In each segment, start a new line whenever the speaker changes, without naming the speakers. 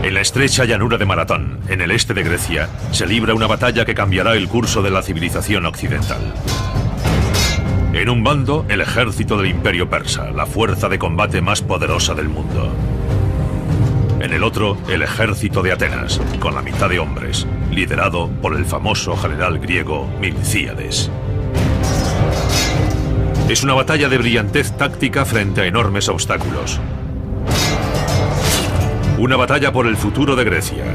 En la estrecha llanura de Maratón, en el este de Grecia, se libra una batalla que cambiará el curso de la civilización occidental. En un bando, el ejército del Imperio Persa, la fuerza de combate más poderosa del mundo. En el otro, el ejército de Atenas, con la mitad de hombres, liderado por el famoso general griego Milcíades. Es una batalla de brillantez táctica frente a enormes obstáculos. Una batalla por el futuro de Grecia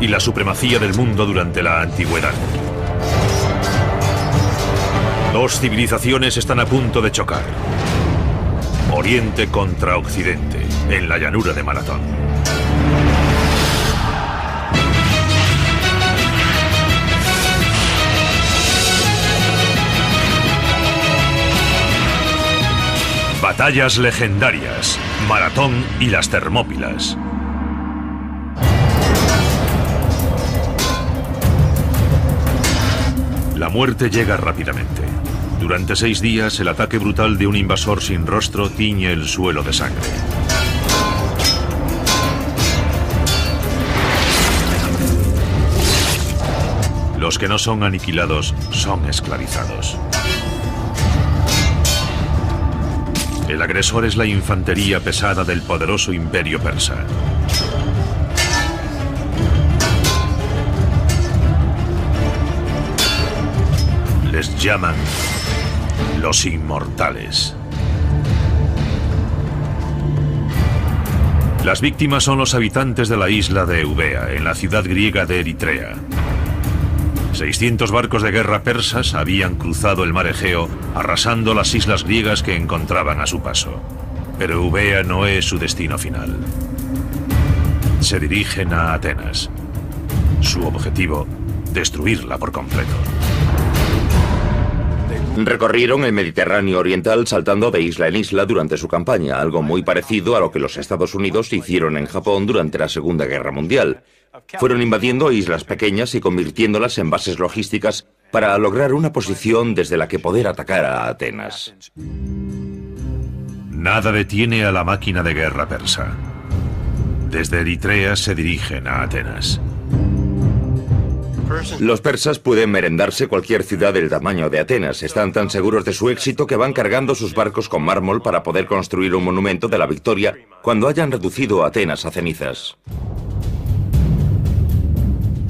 y la supremacía del mundo durante la antigüedad. Dos civilizaciones están a punto de chocar. Oriente contra Occidente, en la llanura de Maratón. Batallas legendarias, Maratón y las Termópilas. La muerte llega rápidamente. Durante 6 días, el ataque brutal de un invasor sin rostro tiñe el suelo de sangre. Los que no son aniquilados son esclavizados. El agresor es la infantería pesada del poderoso Imperio Persa. Les llaman los Inmortales. Las víctimas son los habitantes de la isla de Eubea, en la ciudad griega de Eritrea. 600 barcos de guerra persas habían cruzado el mar Egeo, arrasando las islas griegas que encontraban a su paso. Pero Eubea no es su destino final. Se dirigen a Atenas. Su objetivo, destruirla por completo.
Recorrieron el Mediterráneo oriental saltando de isla en isla durante su campaña, algo muy parecido a lo que los Estados Unidos hicieron en Japón durante la Segunda Guerra Mundial. Fueron invadiendo islas pequeñas y convirtiéndolas en bases logísticas para lograr una posición desde la que poder atacar a Atenas.
Nada detiene a la máquina de guerra persa. Desde Eritrea se dirigen a Atenas.
Los persas pueden merendarse cualquier ciudad del tamaño de Atenas. Están tan seguros de su éxito que van cargando sus barcos con mármol para poder construir un monumento de la victoria cuando hayan reducido a Atenas a cenizas.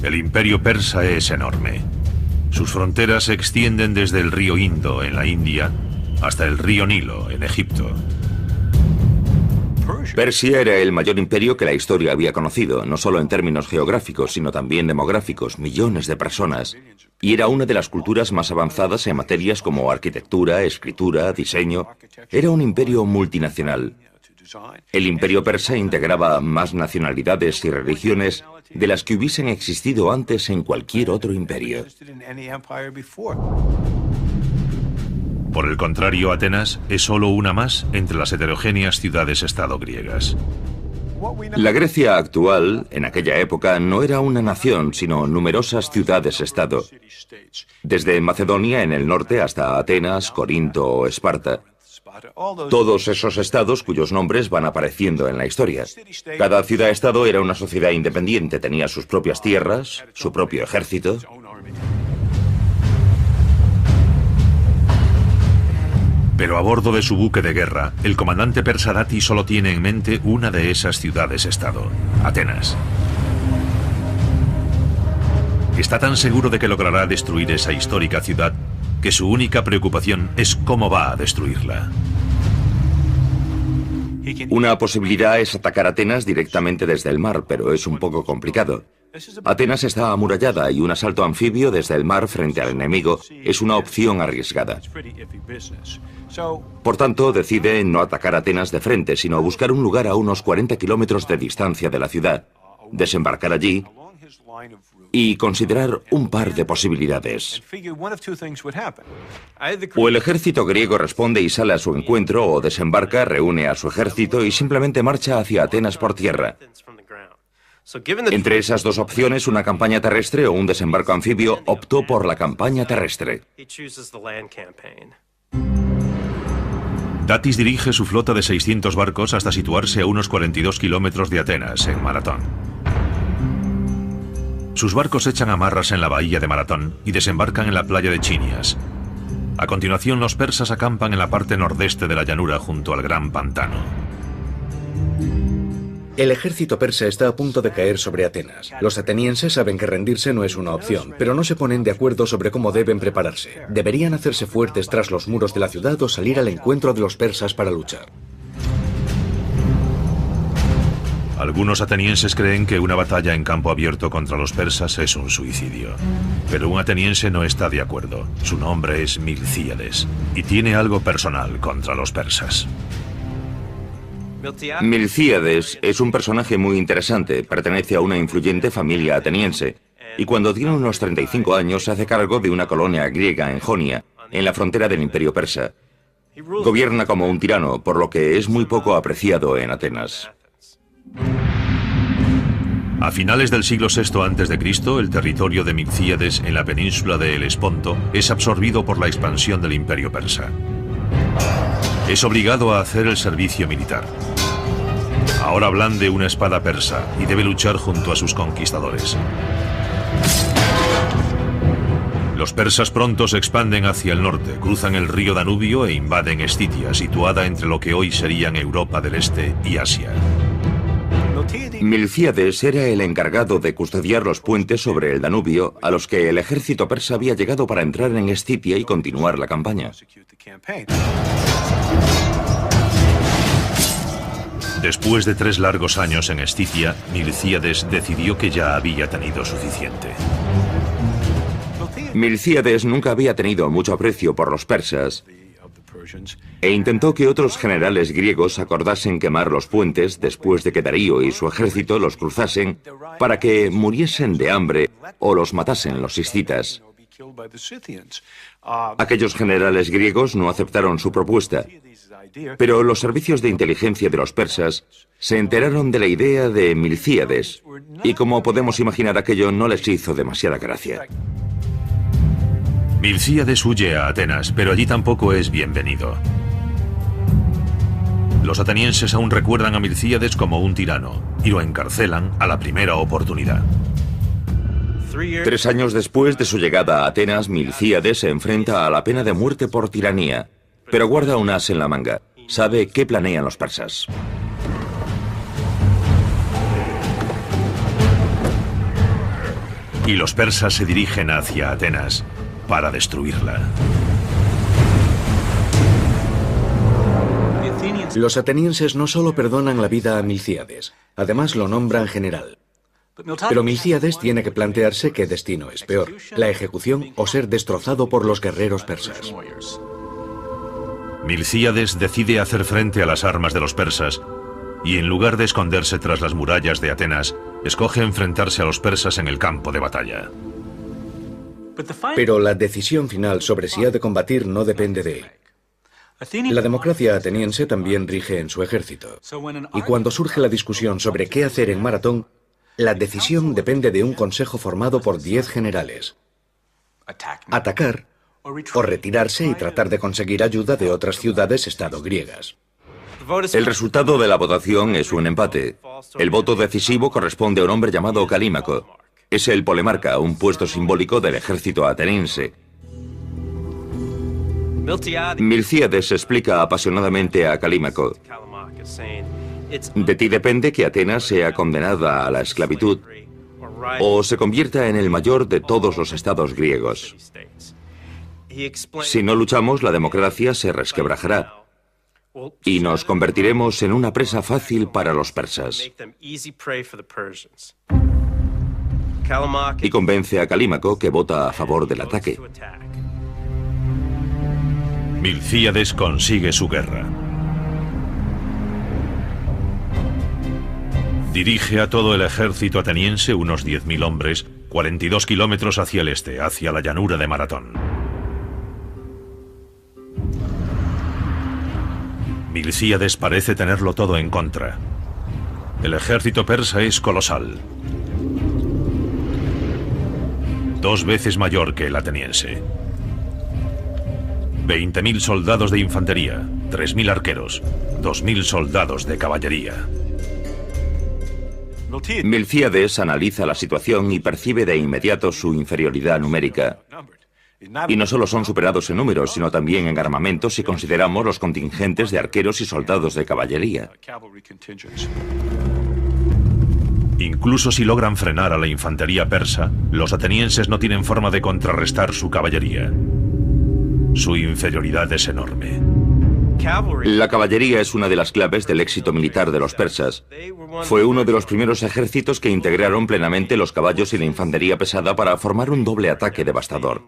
El imperio persa es enorme. Sus fronteras se extienden desde el río Indo, en la India, hasta el río Nilo, en Egipto.
Persia era el mayor imperio que la historia había conocido, no solo en términos geográficos, sino también demográficos, millones de personas. Y era una de las culturas más avanzadas en materias como arquitectura, escritura, diseño. Era un imperio multinacional. El imperio persa integraba más nacionalidades y religiones de las que hubiesen existido antes en cualquier otro imperio.
Por el contrario, Atenas es solo una más entre las heterogéneas ciudades-estado griegas.
La Grecia actual, en aquella época, no era una nación, sino numerosas ciudades-estado. Desde Macedonia en el norte hasta Atenas, Corinto o Esparta. Todos esos estados cuyos nombres van apareciendo en la historia. Cada ciudad-estado era una sociedad independiente, tenía sus propias tierras, su propio ejército.
Pero a bordo de su buque de guerra, el comandante persa Dati solo tiene en mente una de esas ciudades-estado, Atenas. Está tan seguro de que logrará destruir esa histórica ciudad que su única preocupación es cómo va a destruirla.
Una posibilidad es atacar Atenas directamente desde el mar, pero es un poco complicado. Atenas está amurallada y un asalto anfibio desde el mar frente al enemigo es una opción arriesgada. Por tanto, decide no atacar Atenas de frente, sino buscar un lugar a unos 40 kilómetros de distancia de la ciudad, desembarcar allí y considerar un par de posibilidades. O el ejército griego responde y sale a su encuentro, o desembarca, reúne a su ejército y simplemente marcha hacia Atenas por tierra. Entre esas dos opciones, una campaña terrestre o un desembarco anfibio, optó por la campaña terrestre.
Datis dirige su flota de 600 barcos hasta situarse a unos 42 kilómetros de Atenas, en Maratón. Sus barcos echan amarras en la bahía de Maratón y desembarcan en la playa de Chinias. A continuación, los persas acampan en la parte nordeste de la llanura junto al gran pantano.
El ejército persa está a punto de caer sobre Atenas. Los atenienses saben que rendirse no es una opción, pero no se ponen de acuerdo sobre cómo deben prepararse. ¿Deberían hacerse fuertes tras los muros de la ciudad o salir al encuentro de los persas para luchar?
Algunos atenienses creen que una batalla en campo abierto contra los persas es un suicidio. Pero un ateniense no está de acuerdo. Su nombre es Milcíades y tiene algo personal contra los persas.
Milcíades es un personaje muy interesante, pertenece a una influyente familia ateniense, y cuando tiene unos 35 años se hace cargo de una colonia griega en Jonia, en la frontera del Imperio Persa. Gobierna como un tirano, por lo que es muy poco apreciado en Atenas.
A finales del siglo VI a.C., el territorio de Milcíades en la península de Helesponto es absorbido por la expansión del Imperio Persa. Es obligado a hacer el servicio militar. Ahora blande una espada persa y debe luchar junto a sus conquistadores. Los persas pronto se expanden hacia el norte, cruzan el río Danubio e invaden Estitia, situada entre lo que hoy serían Europa del Este y Asia.
Milcíades era el encargado de custodiar los puentes sobre el Danubio a los que el ejército persa había llegado para entrar en Estitia y continuar la campaña.
Después de 3 largos años en Estitia, Milcíades decidió que ya había tenido suficiente.
Milcíades nunca había tenido mucho aprecio por los persas e intentó que otros generales griegos acordasen quemar los puentes después de que Darío y su ejército los cruzasen para que muriesen de hambre o los matasen los escitas. Aquellos generales griegos no aceptaron su propuesta, pero los servicios de inteligencia de los persas se enteraron de la idea de Milcíades y, como podemos imaginar, aquello no les hizo demasiada gracia.
Milcíades huye a Atenas, pero allí tampoco es bienvenido. Los atenienses aún recuerdan a Milcíades como un tirano y lo encarcelan a la primera oportunidad.
3 años después de su llegada a Atenas, Milcíades se enfrenta a la pena de muerte por tiranía, pero guarda un as en la manga. Sabe qué planean los persas.
Y los persas se dirigen hacia Atenas para destruirla.
Los atenienses no solo perdonan la vida a Milcíades, además lo nombran general. Pero Milcíades tiene que plantearse qué destino es peor, la ejecución o ser destrozado por los guerreros persas.
Milcíades decide hacer frente a las armas de los persas y, en lugar de esconderse tras las murallas de Atenas, escoge enfrentarse a los persas en el campo de batalla.
Pero la decisión final sobre si ha de combatir no depende de él. La democracia ateniense también rige en su ejército. Y cuando surge la discusión sobre qué hacer en Maratón, la decisión depende de un consejo formado por 10 generales. Atacar o retirarse y tratar de conseguir ayuda de otras ciudades-estado griegas.
El resultado de la votación es un empate. El voto decisivo corresponde a un hombre llamado Calímaco. Es el polemarca, un puesto simbólico del ejército ateniense. Milcíades explica apasionadamente a Calímaco: de ti depende que Atenas sea condenada a la esclavitud o se convierta en el mayor de todos los estados griegos. Si no luchamos, la democracia se resquebrajará y nos convertiremos en una presa fácil para los persas. Y convence a Calímaco, que vota a favor del ataque.
Milcíades consigue su guerra. Dirige a todo el ejército ateniense, unos 10.000 hombres, 42 kilómetros hacia el este, hacia la llanura de Maratón. Milcíades parece tenerlo todo en contra. El ejército persa es colosal. 2 veces mayor que el ateniense. 20.000 soldados de infantería, 3.000 arqueros, 2.000 soldados de caballería.
Milcíades analiza la situación y percibe de inmediato su inferioridad numérica. Y no solo son superados en números, sino también en armamento si consideramos los contingentes de arqueros y soldados de caballería.
Incluso si logran frenar a la infantería persa, los atenienses no tienen forma de contrarrestar su caballería. Su inferioridad es enorme.
La caballería es una de las claves del éxito militar de los persas. Fue uno de los primeros ejércitos que integraron plenamente los caballos y la infantería pesada para formar un doble ataque devastador.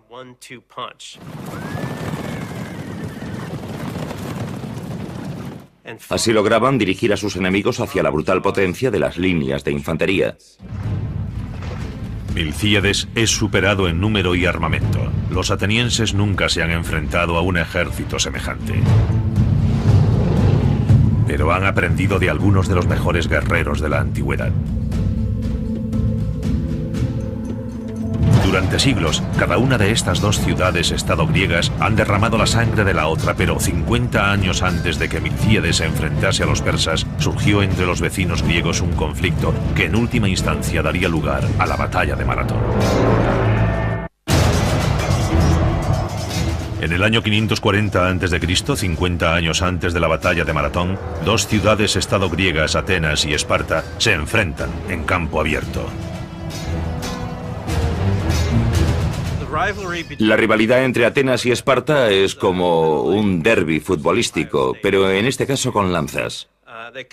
Así lograban dirigir a sus enemigos hacia la brutal potencia de las líneas de infantería.
Milcíades es superado en número y armamento. Los atenienses nunca se han enfrentado a un ejército semejante. Pero han aprendido de algunos de los mejores guerreros de la antigüedad. Durante siglos, cada una de estas dos ciudades-estado griegas han derramado la sangre de la otra, pero 50 años antes de que Milcíades se enfrentase a los persas, surgió entre los vecinos griegos un conflicto que en última instancia daría lugar a la batalla de Maratón. En el año 540 a.C., 50 años antes de la batalla de Maratón, dos ciudades-estado griegas, Atenas y Esparta, se enfrentan en campo abierto.
La rivalidad entre Atenas y Esparta es como un derbi futbolístico, pero en este caso con lanzas.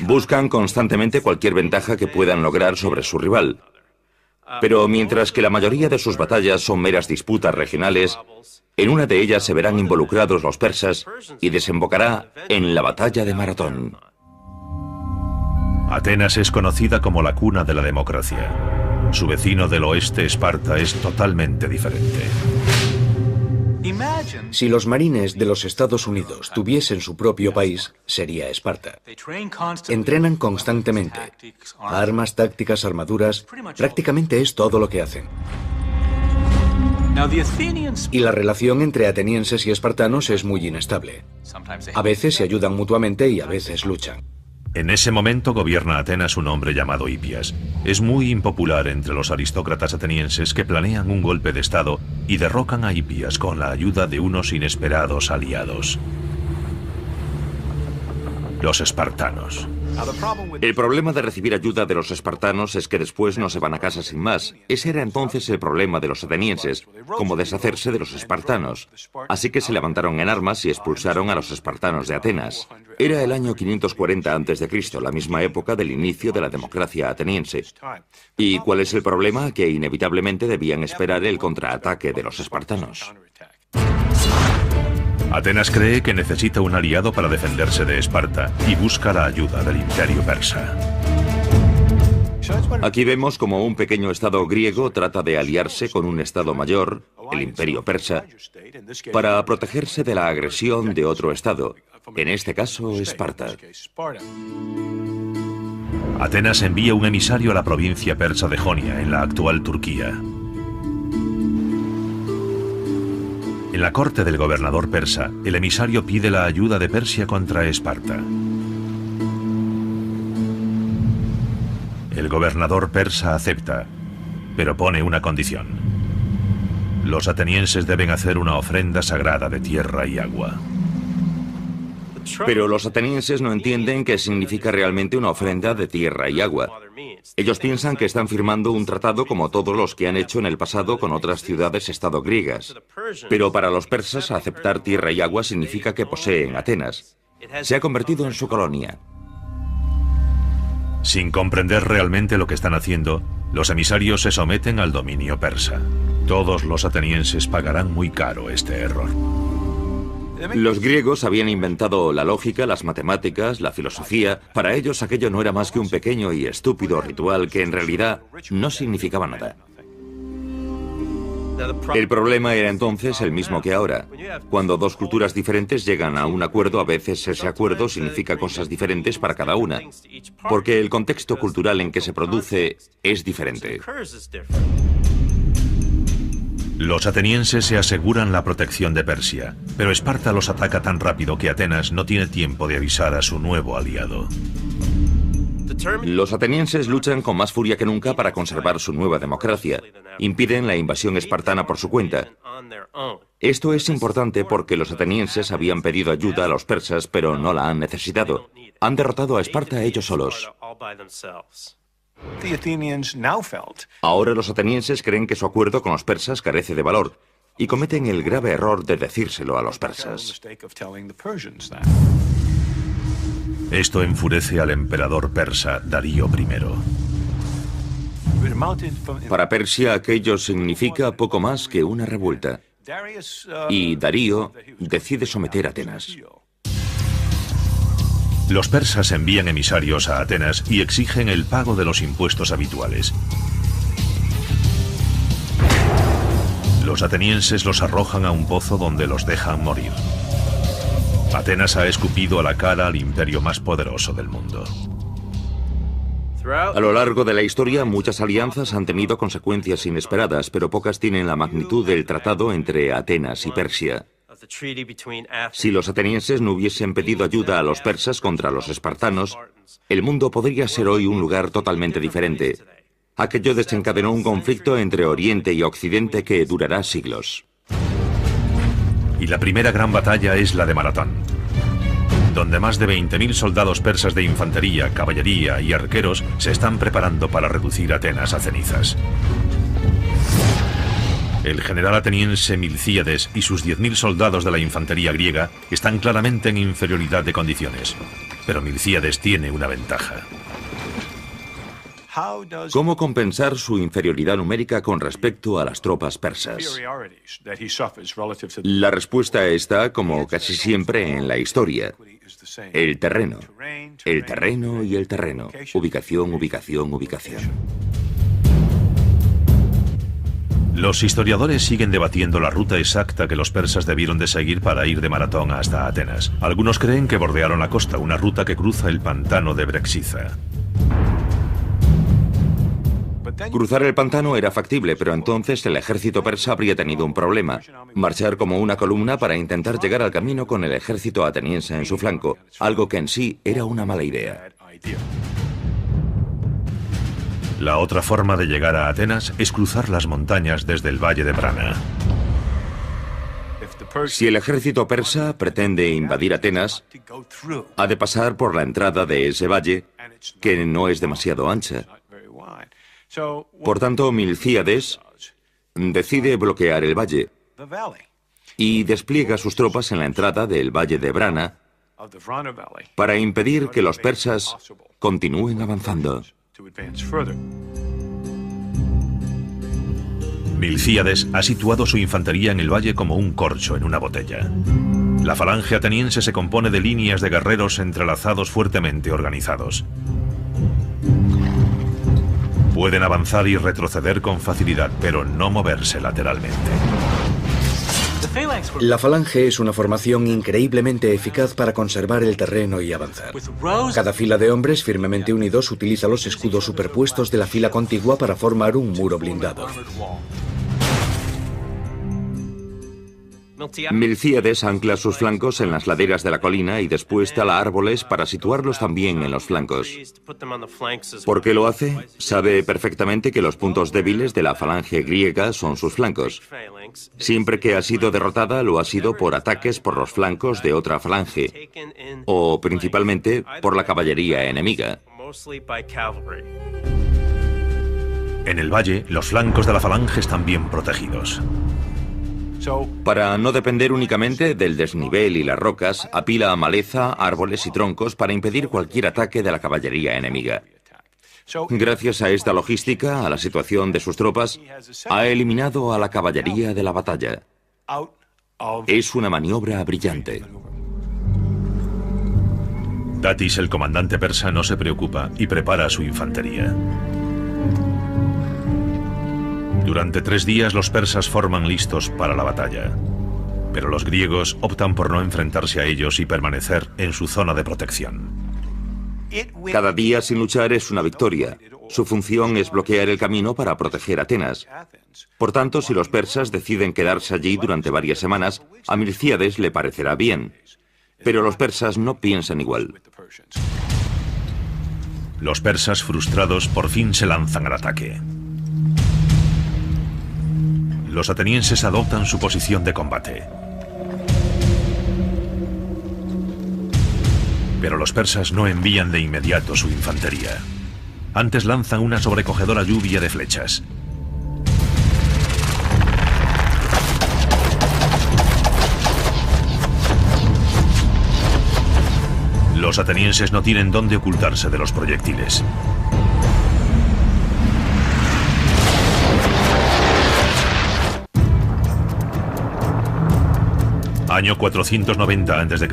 Buscan constantemente cualquier ventaja que puedan lograr sobre su rival. Pero mientras que la mayoría de sus batallas son meras disputas regionales, en una de ellas se verán involucrados los persas y desembocará en la batalla de Maratón.
Atenas es conocida como la cuna de la democracia. Su vecino del oeste, Esparta, es totalmente diferente.
Si los marines de los Estados Unidos tuviesen su propio país, sería Esparta. Entrenan constantemente. Armas, tácticas, armaduras, prácticamente es todo lo que hacen. Y la relación entre atenienses y espartanos es muy inestable. A veces se ayudan mutuamente y a veces luchan.
En ese momento gobierna Atenas un hombre llamado Hipias. Es muy impopular entre los aristócratas atenienses que planean un golpe de estado y derrocan a Hipias con la ayuda de unos inesperados aliados: los espartanos.
El problema de recibir ayuda de los espartanos es que después no se van a casa sin más. Ese era entonces el problema de los atenienses, como deshacerse de los espartanos. Así que se levantaron en armas y expulsaron a los espartanos de Atenas. Era el año 540 a.C., la misma época del inicio de la democracia ateniense. ¿Y cuál es el problema? Que inevitablemente debían esperar el contraataque de los espartanos.
Atenas cree que necesita un aliado para defenderse de Esparta y busca la ayuda del imperio persa.
Aquí vemos como un pequeño estado griego trata de aliarse con un estado mayor, el imperio persa, para protegerse de la agresión de otro estado, en este caso Esparta.
Atenas envía un emisario a la provincia persa de Jonia, en la actual Turquía. En la corte del gobernador persa, el emisario pide la ayuda de Persia contra Esparta. El gobernador persa acepta, pero pone una condición: los atenienses deben hacer una ofrenda sagrada de tierra y agua.
Pero los atenienses no entienden qué significa realmente una ofrenda de tierra y agua. Ellos piensan que están firmando un tratado como todos los que han hecho en el pasado con otras ciudades-estado griegas. Pero para los persas, aceptar tierra y agua significa que poseen Atenas. Se ha convertido en su colonia.
Sin comprender realmente lo que están haciendo, los emisarios se someten al dominio persa. Todos los atenienses pagarán muy caro este error.
Los griegos habían inventado la lógica, las matemáticas, la filosofía. Para ellos aquello no era más que un pequeño y estúpido ritual que en realidad no significaba nada. El problema era entonces el mismo que ahora. Cuando dos culturas diferentes llegan a un acuerdo, a veces ese acuerdo significa cosas diferentes para cada una, porque el contexto cultural en que se produce es diferente.
Los atenienses se aseguran la protección de Persia, pero Esparta los ataca tan rápido que Atenas no tiene tiempo de avisar a su nuevo aliado.
Los atenienses luchan con más furia que nunca para conservar su nueva democracia. Impiden la invasión espartana por su cuenta. Esto es importante porque los atenienses habían pedido ayuda a los persas, pero no la han necesitado. Han derrotado a Esparta ellos solos. Ahora los atenienses creen que su acuerdo con los persas carece de valor y cometen el grave error de decírselo a los persas.
Esto enfurece al emperador persa Darío I.
Para Persia aquello significa poco más que una revuelta. Y Darío decide someter a Atenas.
Los persas envían emisarios a Atenas y exigen el pago de los impuestos habituales. Los atenienses los arrojan a un pozo donde los dejan morir. Atenas ha escupido a la cara al imperio más poderoso del mundo.
A lo largo de la historia, muchas alianzas han tenido consecuencias inesperadas, pero pocas tienen la magnitud del tratado entre Atenas y Persia. Si los atenienses no hubiesen pedido ayuda a los persas contra los espartanos, el mundo podría ser hoy un lugar totalmente diferente. Aquello desencadenó un conflicto entre Oriente y Occidente que durará siglos.
Y la primera gran batalla es la de Maratón, donde más de 20.000 soldados persas de infantería, caballería y arqueros se están preparando para reducir Atenas a cenizas. El general ateniense Milcíades y sus 10.000 soldados de la infantería griega están claramente en inferioridad de condiciones, pero Milcíades tiene una ventaja.
¿Cómo compensar su inferioridad numérica con respecto a las tropas persas? La respuesta está, como casi siempre en la historia, el terreno. El terreno y el terreno. Ubicación, ubicación, ubicación.
Los historiadores siguen debatiendo la ruta exacta que los persas debieron de seguir para ir de Maratón hasta Atenas. Algunos creen que bordearon la costa, una ruta que cruza el pantano de Brexiza.
Cruzar el pantano era factible, pero entonces el ejército persa habría tenido un problema: marchar como una columna para intentar llegar al camino con el ejército ateniense en su flanco, algo que en sí era una mala idea.
La otra forma de llegar a Atenas es cruzar las montañas desde el valle de Brana.
Si el ejército persa pretende invadir Atenas, ha de pasar por la entrada de ese valle, que no es demasiado ancha. Por tanto, Milcíades decide bloquear el valle y despliega sus tropas en la entrada del valle de Brana para impedir que los persas continúen avanzando.
Milcíades ha situado su infantería en el valle como un corcho en una botella. La falange ateniense se compone de líneas de guerreros entrelazados fuertemente organizados. Pueden avanzar y retroceder con facilidad, pero no moverse lateralmente.
La falange es una formación increíblemente eficaz para conservar el terreno y avanzar. Cada fila de hombres firmemente unidos utiliza los escudos superpuestos de la fila contigua para formar un muro blindado.
Milcíades ancla sus flancos en las laderas de la colina y después tala árboles para situarlos también en los flancos. ¿Por qué lo hace? Sabe perfectamente que los puntos débiles de la falange griega son sus flancos. Siempre que ha sido derrotada lo ha sido por ataques por los flancos de otra falange, o principalmente por la caballería enemiga.
En el valle, los flancos de la falange están bien protegidos.
Para no depender únicamente del desnivel y las rocas, apila maleza, árboles y troncos para impedir cualquier ataque de la caballería enemiga. Gracias a esta logística, a la situación de sus tropas, ha eliminado a la caballería de la batalla. Es una maniobra brillante.
Datis, el comandante persa, no se preocupa y prepara su infantería. Durante 3 días los persas forman listos para la batalla, pero los griegos optan por no enfrentarse a ellos y permanecer en su zona de protección.
Cada día sin luchar es una victoria. Su función es bloquear el camino para proteger Atenas. Por tanto, si los persas deciden quedarse allí durante varias semanas, a Milcíades le parecerá bien. Pero los persas no piensan igual.
Los persas, frustrados, por fin se lanzan al ataque. Los atenienses adoptan su posición de combate. Pero los persas no envían de inmediato su infantería. Antes lanzan una sobrecogedora lluvia de flechas. Los atenienses no tienen dónde ocultarse de los proyectiles. Año 490 a.C.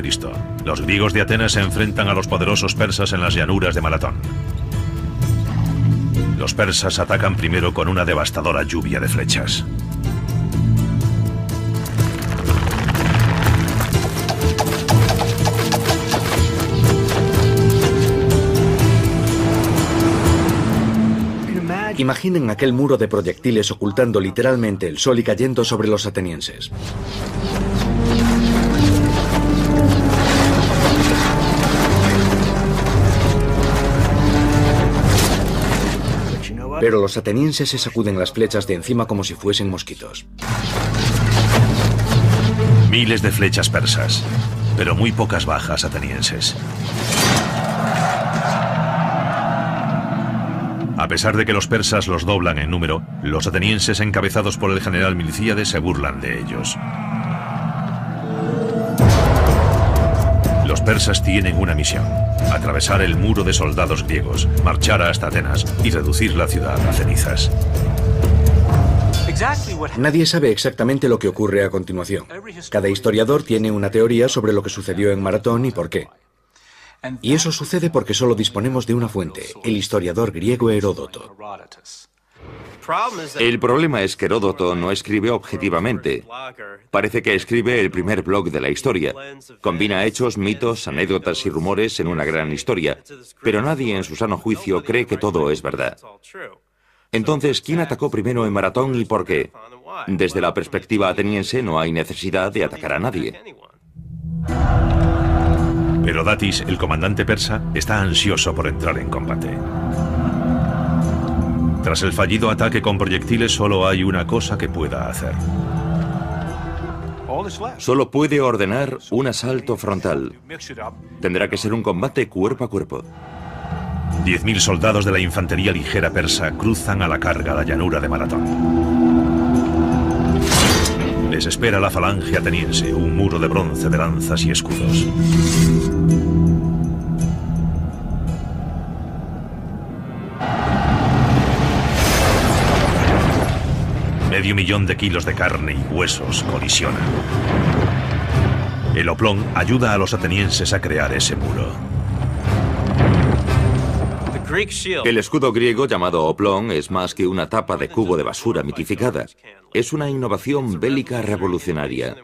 Los griegos de Atenas se enfrentan a los poderosos persas en las llanuras de Maratón. Los persas atacan primero con una devastadora lluvia de flechas.
Imaginen aquel muro de proyectiles ocultando literalmente el sol y cayendo sobre los atenienses. Pero los atenienses se sacuden las flechas de encima como si fuesen mosquitos.
Miles de flechas persas, pero muy pocas bajas atenienses. A pesar de que los persas los doblan en número, los atenienses encabezados por el general Milcíades se burlan de ellos. Los persas tienen una misión: atravesar el muro de soldados griegos, marchar hasta Atenas y reducir la ciudad a cenizas.
Nadie sabe exactamente lo que ocurre a continuación. Cada historiador tiene una teoría sobre lo que sucedió en Maratón y por qué. Y eso sucede porque solo disponemos de una fuente, el historiador griego Heródoto.
El problema es que Heródoto no escribe objetivamente. Parece que escribe el primer blog de la historia. Combina hechos, mitos, anécdotas y rumores en una gran historia, pero nadie en su sano juicio cree que todo es verdad. Entonces, ¿quién atacó primero en Maratón y por qué? Desde la perspectiva ateniense no hay necesidad de atacar a nadie.
Pero Datis, el comandante persa, está ansioso por entrar en combate. Tras el fallido ataque con proyectiles, solo hay una cosa que pueda hacer.
Solo puede ordenar un asalto frontal. Tendrá que ser un combate cuerpo a cuerpo.
10.000 soldados de la infantería ligera persa cruzan a la carga la llanura de Maratón. Les espera la falange ateniense, un muro de bronce de lanzas y escudos. Medio millón de kilos de carne y huesos colisionan. El oplón ayuda a los atenienses a crear ese muro.
El escudo griego llamado oplón es más que una tapa de cubo de basura mitificada. Es una innovación bélica revolucionaria.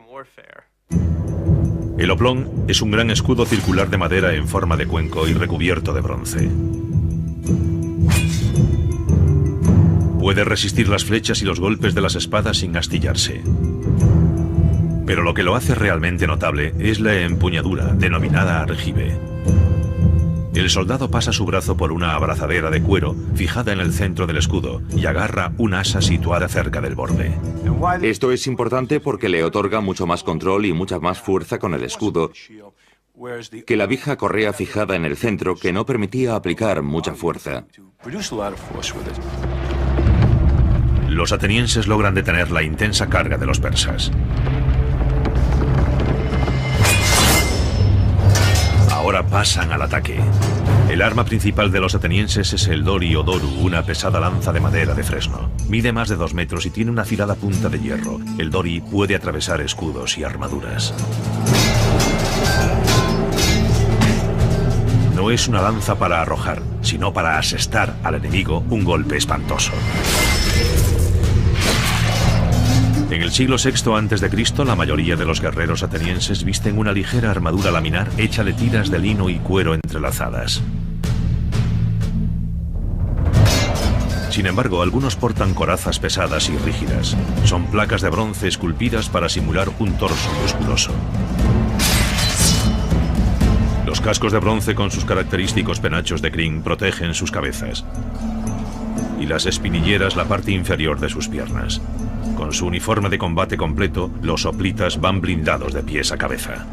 El oplón es un gran escudo circular de madera en forma de cuenco y recubierto de bronce. Puede resistir las flechas y los golpes de las espadas sin astillarse. Pero lo que lo hace realmente notable es la empuñadura, denominada argive. El soldado pasa su brazo por una abrazadera de cuero fijada en el centro del escudo y agarra un asa situada cerca del borde.
Esto es importante porque le otorga mucho más control y mucha más fuerza con el escudo que la vieja correa fijada en el centro que no permitía aplicar mucha fuerza.
Los atenienses logran detener la intensa carga de los persas. Ahora pasan al ataque. El arma principal de los atenienses es el dori o doru, una pesada lanza de madera de fresno. Mide más de 2 metros y tiene una afilada punta de hierro. El dori puede atravesar escudos y armaduras. No es una lanza para arrojar, sino para asestar al enemigo un golpe espantoso. En el siglo VI a.C., la mayoría de los guerreros atenienses visten una ligera armadura laminar hecha de tiras de lino y cuero entrelazadas. Sin embargo, algunos portan corazas pesadas y rígidas. Son placas de bronce esculpidas para simular un torso musculoso. Los cascos de bronce con sus característicos penachos de crin protegen sus cabezas. Y las espinilleras la parte inferior de sus piernas. Con su uniforme de combate completo, los hoplitas van blindados de pies a cabeza.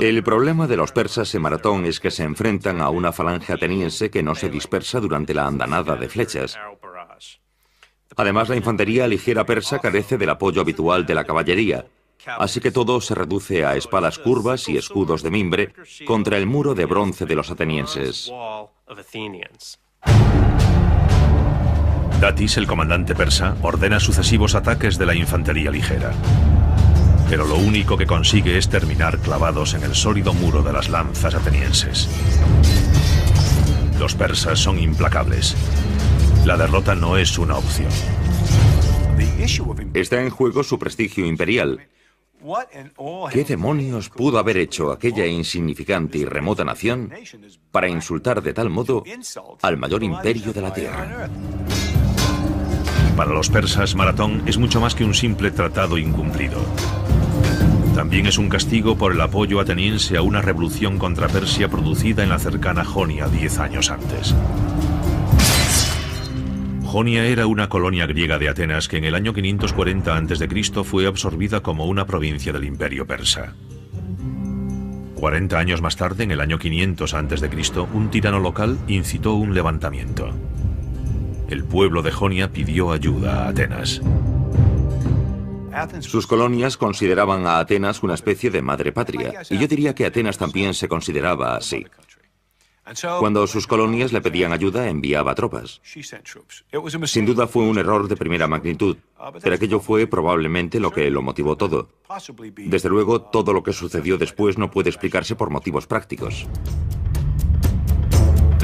El problema de los persas en Maratón es que se enfrentan a una falange ateniense que no se dispersa durante la andanada de flechas. Además, la infantería ligera persa carece del apoyo habitual de la caballería, así que todo se reduce a espadas curvas y escudos de mimbre contra el muro de bronce de los atenienses.
Datis, el comandante persa, ordena sucesivos ataques de la infantería ligera. Pero lo único que consigue es terminar clavados en el sólido muro de las lanzas atenienses. Los persas son implacables. La derrota no es una opción.
Está en juego su prestigio imperial. ¿Qué demonios pudo haber hecho aquella insignificante y remota nación para insultar de tal modo al mayor imperio de la Tierra?
Para los persas, Maratón es mucho más que un simple tratado incumplido. También es un castigo por el apoyo ateniense a una revolución contra Persia producida en la cercana Jonia 10 años antes. Jonia era una colonia griega de Atenas que en el año 540 a.C. fue absorbida como una provincia del imperio persa. 40 años más tarde, en el año 500 a.C., un tirano local incitó un levantamiento. El pueblo de Jonia pidió ayuda a Atenas.
Sus colonias consideraban a Atenas una especie de madre patria, y yo diría que Atenas también se consideraba así. Cuando sus colonias le pedían ayuda, enviaba tropas. Sin duda fue un error de primera magnitud, pero aquello fue probablemente lo que lo motivó todo. Desde luego, todo lo que sucedió después no puede explicarse por motivos prácticos.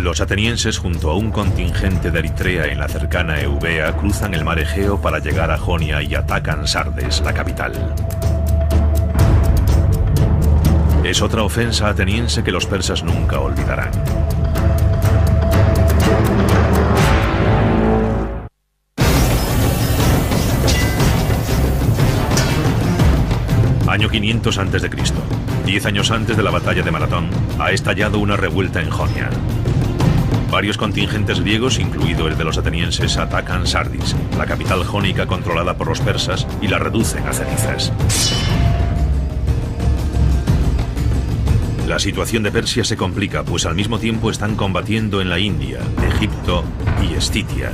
Los atenienses, junto a un contingente de Eritrea en la cercana Eubea, cruzan el mar Egeo para llegar a Jonia y atacan Sardes, la capital. Es otra ofensa ateniense que los persas nunca olvidarán. Año 500 a.C. 10 años antes de la batalla de Maratón, ha estallado una revuelta en Jonia. Varios contingentes griegos, incluido el de los atenienses, atacan Sardis, la capital jónica controlada por los persas, y la reducen a cenizas. La situación de Persia se complica, pues al mismo tiempo están combatiendo en la India, Egipto y Escitia.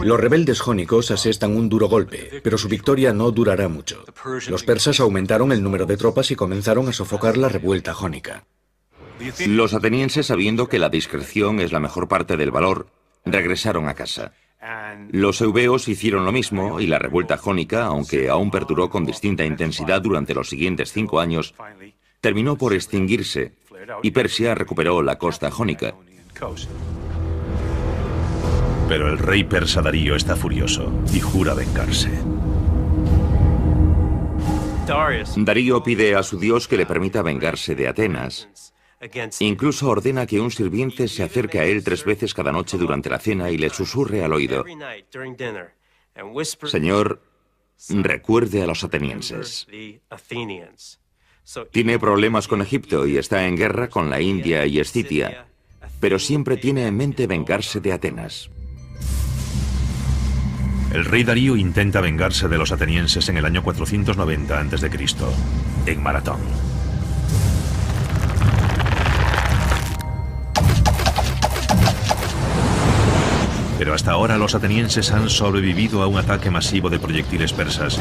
Los rebeldes jónicos asestan un duro golpe, pero su victoria no durará mucho. Los persas aumentaron el número de tropas y comenzaron a sofocar la revuelta jónica.
Los atenienses, sabiendo que la discreción es la mejor parte del valor, regresaron a casa. Los eubeos hicieron lo mismo y la revuelta jónica, aunque aún perduró con distinta intensidad durante los siguientes 5 años, terminó por extinguirse y Persia recuperó la costa jónica.
Pero el rey persa Darío está furioso y jura vengarse.
Darío pide a su dios que le permita vengarse de Atenas. Incluso ordena que un sirviente se acerque a él 3 veces cada noche durante la cena y le susurre al oído: Señor, recuerde a los atenienses. Tiene problemas con Egipto y está en guerra con la India y Escitia, pero siempre tiene en mente vengarse de Atenas.
El rey Darío intenta vengarse de los atenienses en el año 490 a.C., en Maratón. Pero hasta ahora los atenienses han sobrevivido a un ataque masivo de proyectiles persas.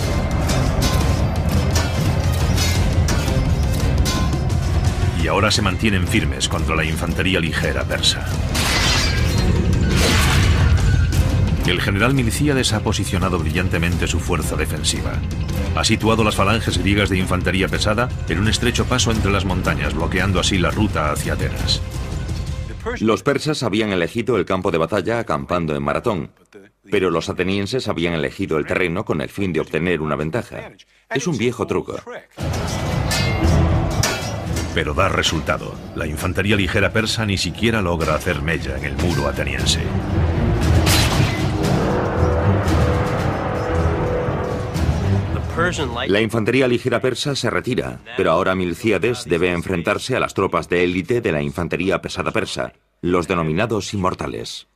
Y ahora se mantienen firmes contra la infantería ligera persa. El general Milcíades ha posicionado brillantemente su fuerza defensiva. Ha situado las falanges griegas de infantería pesada en un estrecho paso entre las montañas, bloqueando así la ruta hacia Atenas.
Los persas habían elegido el campo de batalla acampando en Maratón, pero los atenienses habían elegido el terreno con el fin de obtener una ventaja. Es un viejo truco.
Pero da resultado. La infantería ligera persa ni siquiera logra hacer mella en el muro ateniense.
La infantería ligera persa se retira, pero ahora Milcíades debe enfrentarse a las tropas de élite de la infantería pesada persa, los denominados inmortales.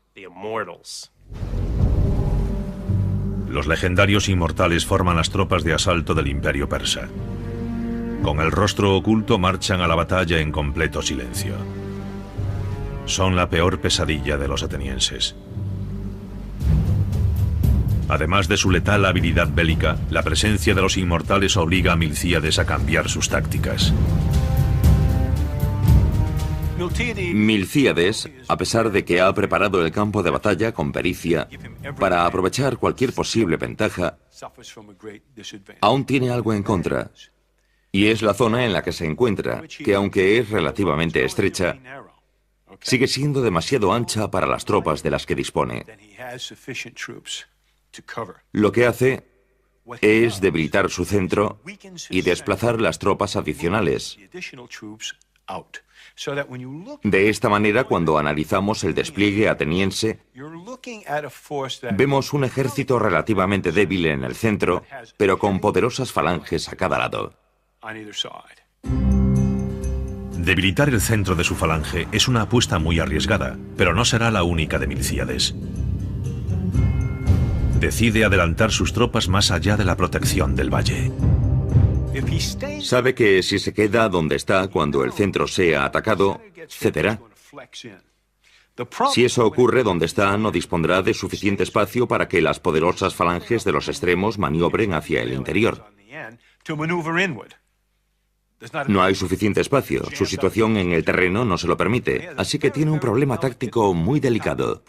Los legendarios inmortales forman las tropas de asalto del imperio persa. Con el rostro oculto marchan a la batalla en completo silencio. Son la peor pesadilla de los atenienses. Además de su letal habilidad bélica, la presencia de los inmortales obliga a Milcíades a cambiar sus tácticas.
Milcíades, a pesar de que ha preparado el campo de batalla con pericia para aprovechar cualquier posible ventaja, aún tiene algo en contra, y es la zona en la que se encuentra, que aunque es relativamente estrecha, sigue siendo demasiado ancha para las tropas de las que dispone. Lo que hace es debilitar su centro y desplazar las tropas adicionales. De esta manera, cuando analizamos el despliegue ateniense, vemos un ejército relativamente débil en el centro, pero con poderosas falanges a cada lado.
Debilitar el centro de su falange es una apuesta muy arriesgada, pero no será la única de Milcíades. Decide adelantar sus tropas más allá de la protección del valle.
Sabe que si se queda donde está cuando el centro sea atacado, cederá. Si eso ocurre, donde está no dispondrá de suficiente espacio para que las poderosas falanges de los extremos maniobren hacia el interior. No hay suficiente espacio, su situación en el terreno no se lo permite, así que tiene un problema táctico muy delicado.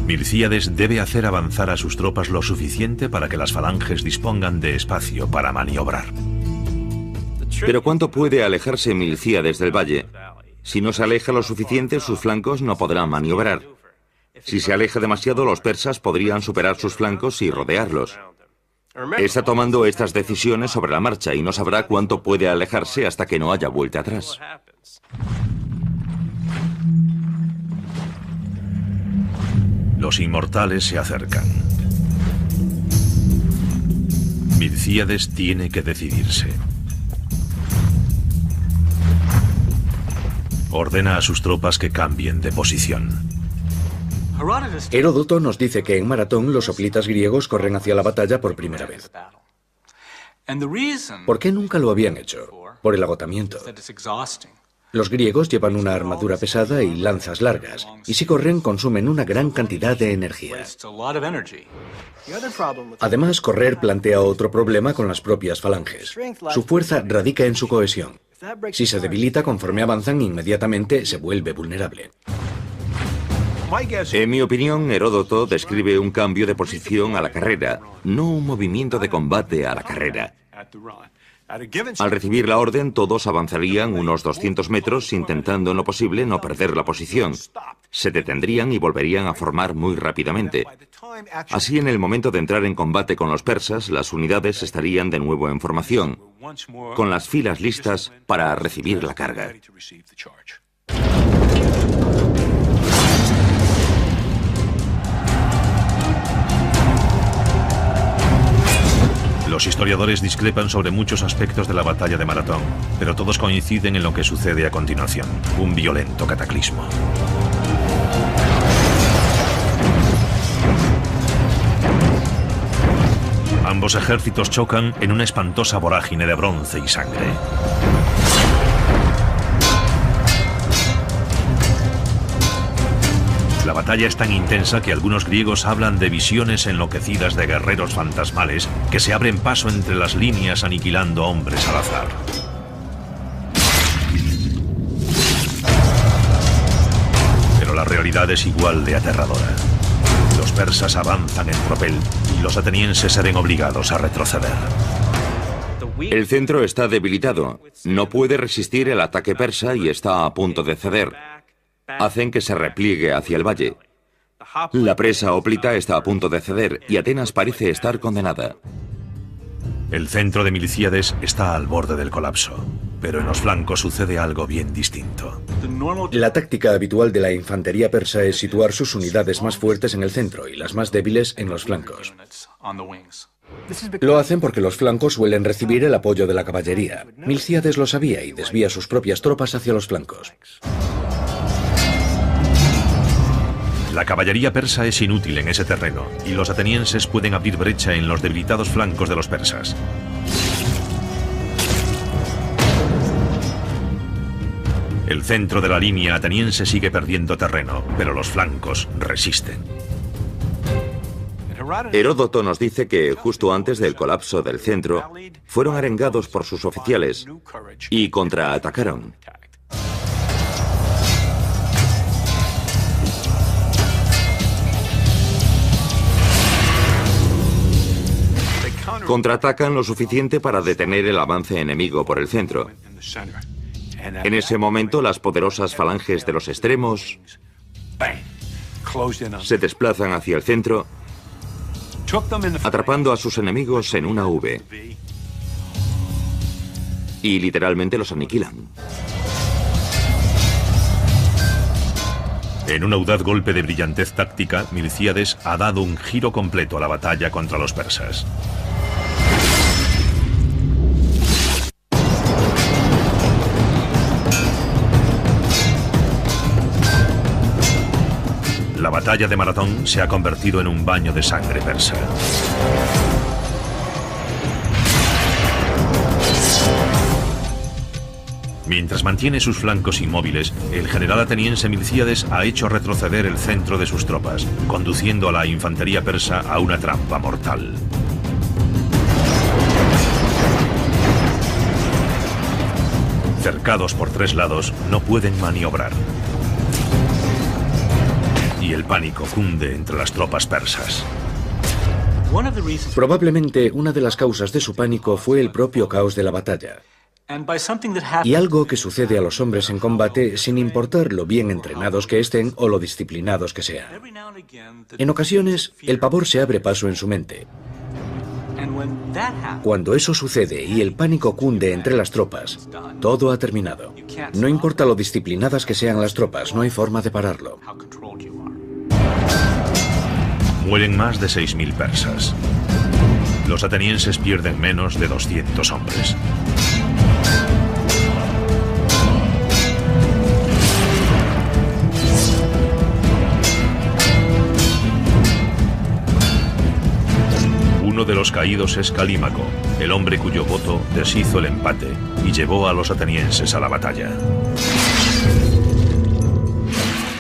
Milcíades debe hacer avanzar a sus tropas lo suficiente para que las falanges dispongan de espacio para maniobrar.
Pero ¿cuánto puede alejarse Milcíades del valle? Si no se aleja lo suficiente, sus flancos no podrán maniobrar. Si se aleja demasiado, los persas podrían superar sus flancos y rodearlos. Está tomando estas decisiones sobre la marcha y no sabrá cuánto puede alejarse hasta que no haya vuelta atrás.
Los inmortales se acercan. Milcíades tiene que decidirse. Ordena a sus tropas que cambien de posición.
Heródoto nos dice que en Maratón los hoplitas griegos corren hacia la batalla por primera vez. ¿Por qué nunca lo habían hecho? Por el agotamiento. Los griegos llevan una armadura pesada y lanzas largas, y si corren consumen una gran cantidad de energía. Además, correr plantea otro problema con las propias falanges. Su fuerza radica en su cohesión. Si se debilita conforme avanzan, inmediatamente se vuelve vulnerable.
En mi opinión, Heródoto describe un cambio de posición a la carrera, no un movimiento de combate a la carrera. Al recibir la orden, todos avanzarían unos 200 metros intentando en lo posible no perder la posición. Se detendrían y volverían a formar muy rápidamente. Así, en el momento de entrar en combate con los persas, las unidades estarían de nuevo en formación, con las filas listas para recibir la carga.
Los historiadores discrepan sobre muchos aspectos de la batalla de Maratón, pero todos coinciden en lo que sucede a continuación, un violento cataclismo. Ambos ejércitos chocan en una espantosa vorágine de bronce y sangre. La batalla es tan intensa que algunos griegos hablan de visiones enloquecidas de guerreros fantasmales que se abren paso entre las líneas aniquilando hombres al azar. Pero la realidad es igual de aterradora. Los persas avanzan en tropel y los atenienses se ven obligados a retroceder.
El centro está debilitado, no puede resistir el ataque persa y está a punto de ceder. Hacen que se repliegue hacia el valle. La presa hoplita está a punto de ceder y Atenas parece estar condenada.
El centro de Milcíades está al borde del colapso, pero en los flancos sucede algo bien distinto.
La táctica habitual de la infantería persa es situar sus unidades más fuertes en el centro y las más débiles en los flancos. Lo hacen porque los flancos suelen recibir el apoyo de la caballería. Milcíades lo sabía y desvía sus propias tropas hacia los flancos.
La caballería persa es inútil en ese terreno y los atenienses pueden abrir brecha en los debilitados flancos de los persas. El centro de la línea ateniense sigue perdiendo terreno, pero los flancos resisten.
Heródoto nos dice que justo antes del colapso del centro, fueron arengados por sus oficiales y contraatacaron. Contraatacan lo suficiente para detener el avance enemigo por el centro. En ese momento, las poderosas falanges de los extremos se desplazan hacia el centro, atrapando a sus enemigos en una V. Y literalmente los aniquilan.
En un audaz golpe de brillantez táctica, Milcíades ha dado un giro completo a la batalla contra los persas. La batalla de Maratón se ha convertido en un baño de sangre persa. Mientras mantiene sus flancos inmóviles, el general ateniense Milcíades ha hecho retroceder el centro de sus tropas, conduciendo a la infantería persa a una trampa mortal. Cercados por tres lados, no pueden maniobrar. Y el pánico cunde entre las tropas persas.
Probablemente una de las causas de su pánico fue el propio caos de la batalla. Y algo que sucede a los hombres en combate sin importar lo bien entrenados que estén o lo disciplinados que sean. En ocasiones, el pavor se abre paso en su mente. Cuando eso sucede y el pánico cunde entre las tropas, todo ha terminado. No importa lo disciplinadas que sean las tropas, no hay forma de pararlo.
Mueren más de 6.000 persas. Los atenienses pierden menos de 200 hombres. Uno de los caídos es Calímaco, el hombre cuyo voto deshizo el empate y llevó a los atenienses a la batalla.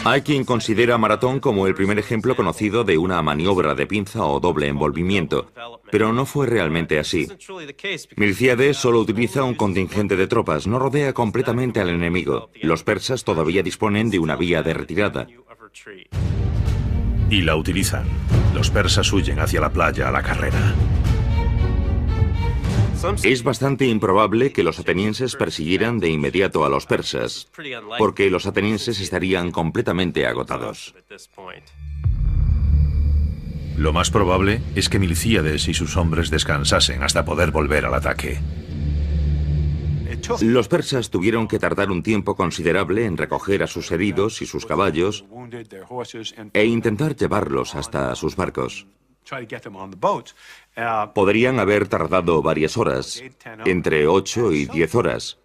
Hay quien considera Maratón como el primer ejemplo conocido de una maniobra de pinza o doble envolvimiento, pero no fue realmente así. Milcíades solo utiliza un contingente de tropas, no rodea completamente al enemigo. Los persas todavía disponen de una vía de retirada.
Y la utilizan. Los persas huyen hacia la playa a la carrera.
Es bastante improbable que los atenienses persiguieran de inmediato a los persas, porque los atenienses estarían completamente agotados.
Lo más probable es que Milcíades y sus hombres descansasen hasta poder volver al ataque.
Los persas tuvieron que tardar un tiempo considerable en recoger a sus heridos y sus caballos e intentar llevarlos hasta sus barcos. Podrían haber tardado varias horas, entre 8 y 10 horas.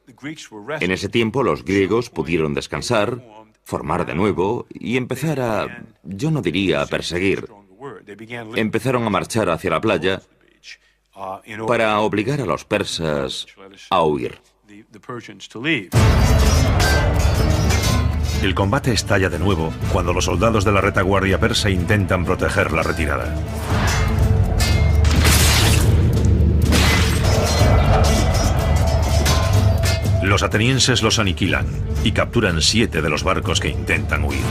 En ese tiempo los griegos pudieron descansar, formar de nuevo y empezar a, yo no diría a perseguir. Empezaron a marchar hacia la playa para obligar a los persas a huir.
El combate estalla de nuevo cuando los soldados de la retaguardia persa intentan proteger la retirada. Los atenienses los aniquilan y capturan 7 de los barcos que intentan huir.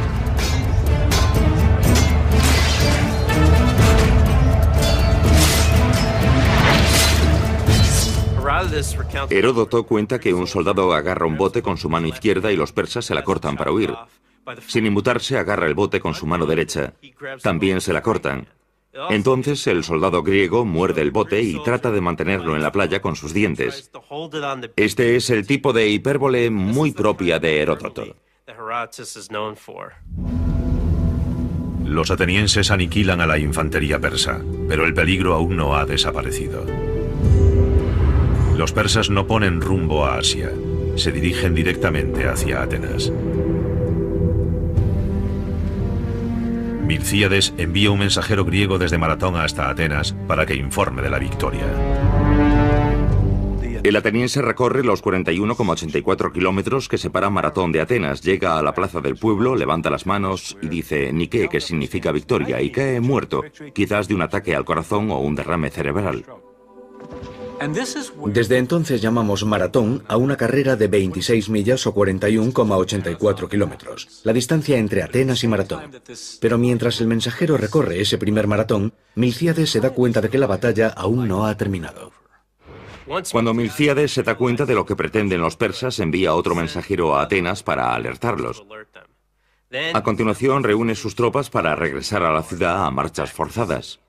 Heródoto cuenta que un soldado agarra un bote con su mano izquierda y los persas se la cortan para huir. Sin inmutarse, agarra el bote con su mano derecha. También se la cortan. Entonces el soldado griego muerde el bote y trata de mantenerlo en la playa con sus dientes. Este es el tipo de hipérbole muy propia de Heródoto.
Los atenienses aniquilan a la infantería persa, pero el peligro aún no ha desaparecido. Los persas no ponen rumbo a Asia, se dirigen directamente hacia Atenas. Milcíades envía un mensajero griego desde Maratón hasta Atenas para que informe de la victoria.
El ateniense recorre los 41,84 kilómetros que separan Maratón de Atenas, llega a la plaza del pueblo, levanta las manos y dice Nike, que significa victoria, y cae muerto, quizás de un ataque al corazón o un derrame cerebral.
Desde entonces llamamos maratón a una carrera de 26 millas o 41,84 kilómetros, la distancia entre Atenas y Maratón. Pero mientras el mensajero recorre ese primer maratón, Milcíades se da cuenta de que la batalla aún no ha terminado.
Cuando Milcíades se da cuenta de lo que pretenden los persas, envía otro mensajero a Atenas para alertarlos. A continuación, reúne sus tropas para regresar a la ciudad a marchas forzadas.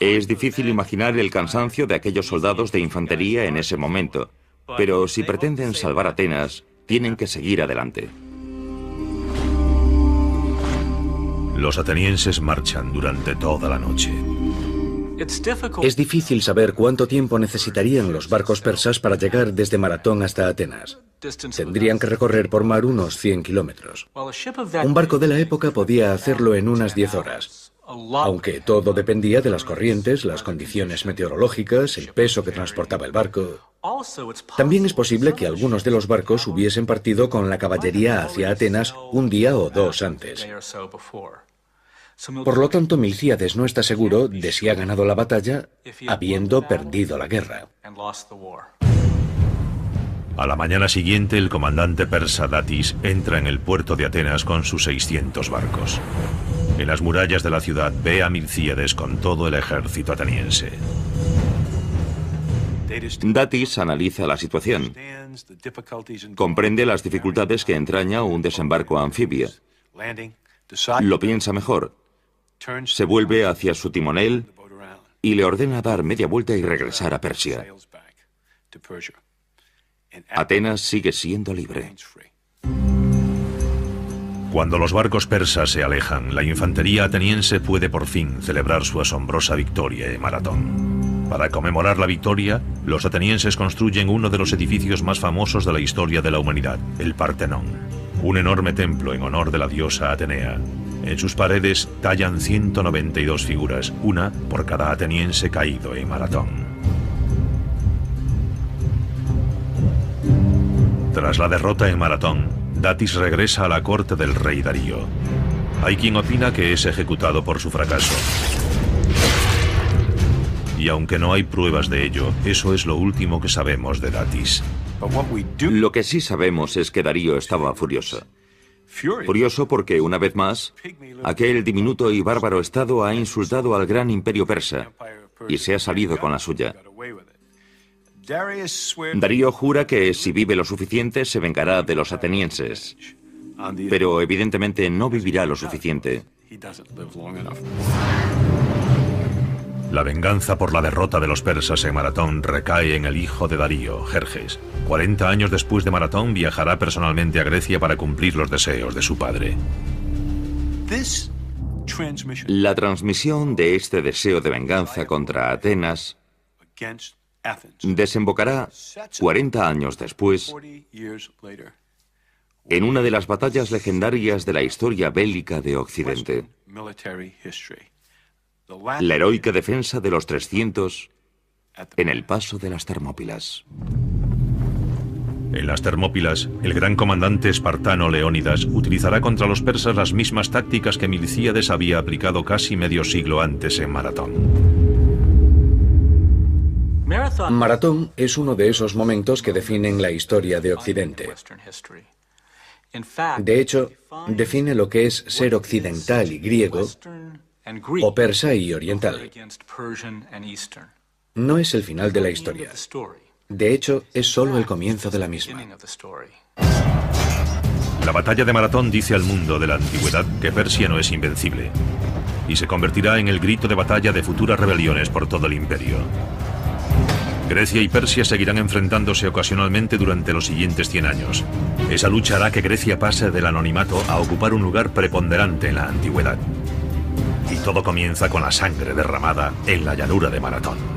Es difícil imaginar el cansancio de aquellos soldados de infantería en ese momento, pero si pretenden salvar Atenas, tienen que seguir adelante.
Los atenienses marchan durante toda la noche.
Es difícil saber cuánto tiempo necesitarían los barcos persas para llegar desde Maratón hasta Atenas. Tendrían que recorrer por mar unos 100 kilómetros. Un barco de la época podía hacerlo en unas 10 horas. Aunque todo dependía de las corrientes, las condiciones meteorológicas, el peso que transportaba el barco. También es posible que algunos de los barcos hubiesen partido con la caballería hacia Atenas un día o dos antes. Por lo tanto, Milcíades no está seguro de si ha ganado la batalla habiendo perdido la guerra.
A la mañana siguiente, el comandante persa Datis entra en el puerto de Atenas con sus 600 barcos. En las murallas de la ciudad ve a Milcíades con todo el ejército ateniense.
Datis analiza la situación. Comprende las dificultades que entraña un desembarco anfibio. Lo piensa mejor. Se vuelve hacia su timonel y le ordena dar media vuelta y regresar a Persia. Atenas sigue siendo libre.
Cuando los barcos persas se alejan, la infantería ateniense puede por fin celebrar su asombrosa victoria en Maratón. Para conmemorar la victoria, los atenienses construyen uno de los edificios más famosos de la historia de la humanidad, el Partenón, un enorme templo en honor de la diosa Atenea. En sus paredes tallan 192 figuras, una por cada ateniense caído en Maratón. Tras la derrota en Maratón, Datis regresa a la corte del rey Darío. Hay quien opina que es ejecutado por su fracaso. Y aunque no hay pruebas de ello, eso es lo último que sabemos de Datis.
Lo que sí sabemos es que Darío estaba furioso. Furioso porque, una vez más, aquel diminuto y bárbaro estado ha insultado al gran imperio persa y se ha salido con la suya. Darío jura que si vive lo suficiente se vengará de los atenienses, pero evidentemente no vivirá lo suficiente.
La venganza por la derrota de los persas en Maratón recae en el hijo de Darío, Jerjes. 40 años después de Maratón viajará personalmente a Grecia para cumplir los deseos de su padre.
La transmisión de este deseo de venganza contra Atenas desembocará 40 años después en una de las batallas legendarias de la historia bélica de Occidente. La heroica defensa de los 300 en el paso de las Termópilas.
En las Termópilas, el gran comandante espartano Leónidas utilizará contra los persas las mismas tácticas que Milcíades había aplicado casi medio siglo antes en Maratón.
Maratón es uno de esos momentos que definen la historia de Occidente. De hecho, define lo que es ser occidental y griego, o persa y oriental. No es el final de la historia. De hecho, es solo el comienzo de la misma.
La batalla de Maratón dice al mundo de la antigüedad que Persia no es invencible, y se convertirá en el grito de batalla de futuras rebeliones por todo el imperio. Grecia y Persia seguirán enfrentándose ocasionalmente durante los siguientes 100 años. Esa lucha hará que Grecia pase del anonimato a ocupar un lugar preponderante en la antigüedad. todo comienza con la sangre derramada en la llanura de Maratón.